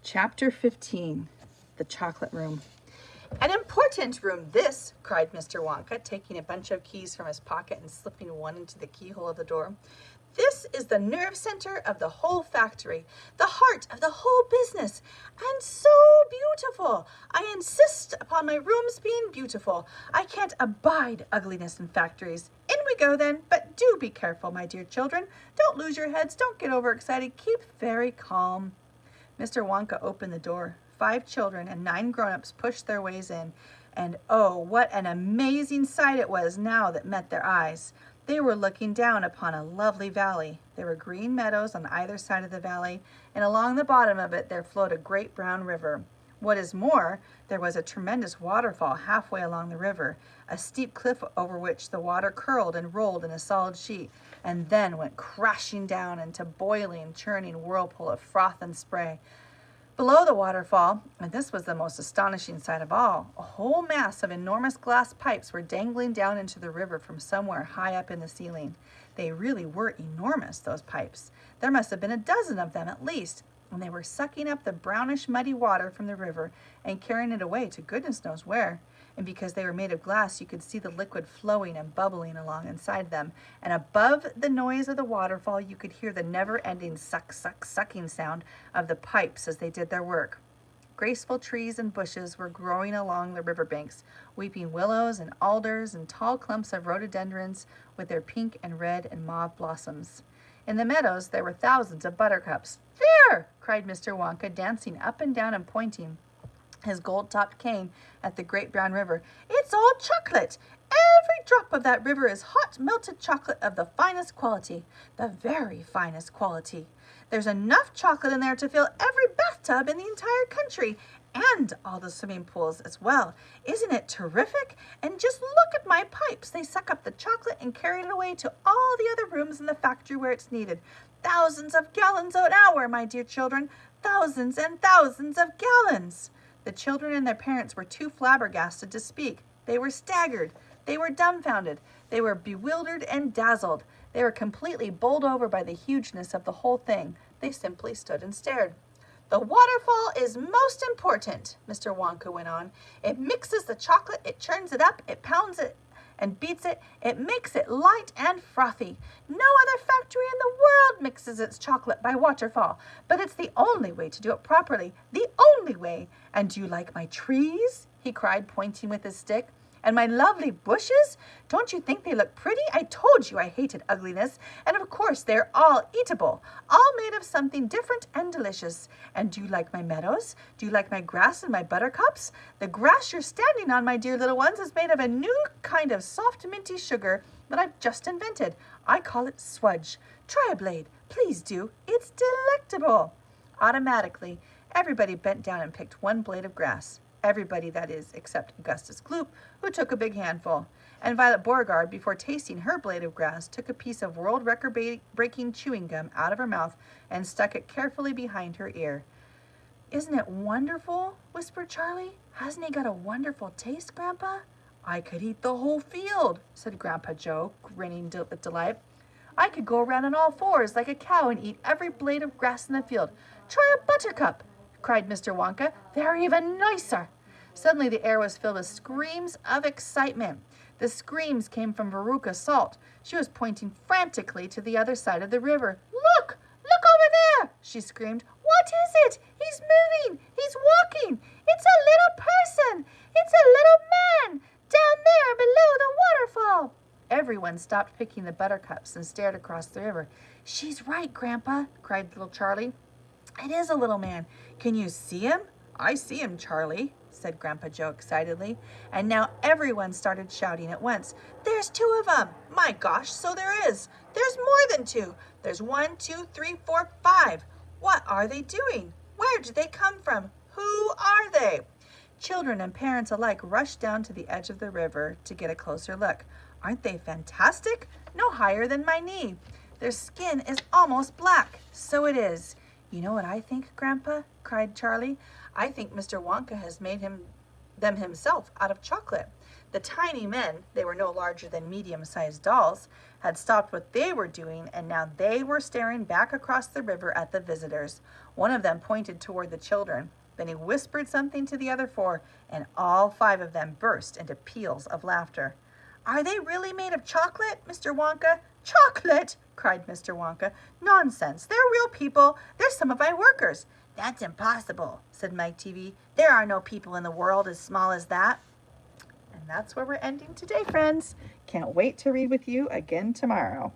Chapter 15, The Chocolate Room. An important room this, cried Mr. Wonka, taking a bunch of keys from his pocket and slipping one into the keyhole of the door. This is the nerve center of the whole factory, the heart of the whole business, and so beautiful. I insist upon my rooms being beautiful. I can't abide ugliness in factories. In we go then, but do be careful, my dear children. Don't lose your heads, don't get overexcited, keep very calm. Mr. Wonka opened the door. 5 children and 9 grown-ups pushed their ways in, and oh, what an amazing sight it was now that met their eyes. They were looking down upon a lovely valley. There were green meadows on either side of the valley, and along the bottom of it there flowed a great brown river. What is more, there was a tremendous waterfall halfway along the river, a steep cliff over which the water curled and rolled in a solid sheet, and then went crashing down into boiling, churning whirlpool of froth and spray. Below the waterfall, and this was the most astonishing sight of all, a whole mass of enormous glass pipes were dangling down into the river from somewhere high up in the ceiling. They really were enormous, those pipes. There must have been a dozen of them at least, and they were sucking up the brownish, muddy water from the river and carrying it away to goodness knows where. And because they were made of glass, you could see the liquid flowing and bubbling along inside them. And above the noise of the waterfall, you could hear the never-ending suck, suck, sucking sound of the pipes as they did their work. Graceful trees and bushes were growing along the riverbanks, weeping willows and alders and tall clumps of rhododendrons with their pink and red and mauve blossoms. In the meadows, there were thousands of buttercups. There! Cried Mr. Wonka, dancing up and down and pointing his gold-topped cane at the great brown river. It's all chocolate. Every drop of that river is hot melted chocolate of the finest quality, the very finest quality. There's enough chocolate in there to fill every bathtub in the entire country, and all the swimming pools as well. Isn't it terrific? And just look at my pipes. They suck up the chocolate and carry it away to all the other rooms in the factory where it's needed. Thousands of gallons an hour, my dear children. Thousands and thousands of gallons. The children and their parents were too flabbergasted to speak. They were staggered. They were dumbfounded. They were bewildered and dazzled. They were completely bowled over by the hugeness of the whole thing. They simply stood and stared. The waterfall is most important, Mr. Wonka went on. It mixes the chocolate, it churns it up, it pounds it and beats it. It makes it light and frothy. No other factory in the world mixes its chocolate by waterfall, but it's the only way to do it properly, the only way. And do you like my trees? He cried, pointing with his stick. And my lovely bushes? Don't you think they look pretty? I told you I hated ugliness. And of course, they're all eatable, all made of something different and delicious. And do you like my meadows? Do you like my grass and my buttercups? The grass you're standing on, my dear little ones, is made of a new kind of soft, minty sugar that I've just invented. I call it swudge. Try a blade. Please do. It's delectable. Automatically, everybody bent down and picked one blade of grass. Everybody, that is, except Augustus Gloop, who took a big handful. And Violet Beauregarde, before tasting her blade of grass, took a piece of world record-breaking chewing gum out of her mouth and stuck it carefully behind her ear. Isn't it wonderful? Whispered Charlie. Hasn't he got a wonderful taste, Grandpa? I could eat the whole field, said Grandpa Joe, grinning with delight. I could go around on all fours like a cow and eat every blade of grass in the field. Try a buttercup, cried Mr. Wonka. They're even nicer. Suddenly the air was filled with screams of excitement. The screams came from Veruca Salt. She was pointing frantically to the other side of the river. Look! Look over there! She screamed. What is it? He's moving! He's walking! It's a little person! It's a little man! Down there below the waterfall! Everyone stopped picking the buttercups and stared across the river. She's right, Grandpa, cried little Charlie. It is a little man. Can you see him? I see him, Charlie, said Grandpa Joe excitedly. And now everyone started shouting at once. There's 2 of them. My gosh, so there is. There's more than 2. There's 1, 2, 3, 4, 5. What are they doing? Where did they come from? Who are they? Children and parents alike rushed down to the edge of the river to get a closer look. Aren't they fantastic? No higher than my knee. Their skin is almost black. So it is. You know what I think, Grandpa? Cried Charlie. I think Mr. Wonka has made them himself out of chocolate. The tiny men, they were no larger than medium-sized dolls, had stopped what they were doing, and now they were staring back across the river at the visitors. One of them pointed toward the children. Then he whispered something to the other four, and all 5 of them burst into peals of laughter. "Are they really made of chocolate, Mr. Wonka?" "Chocolate!" cried Mr. Wonka. "Nonsense! They're real people. They're some of my workers." "That's impossible," said Mike Teavee. "There are no people in the world as small as that." And that's where we're ending today, friends. Can't wait to read with you again tomorrow.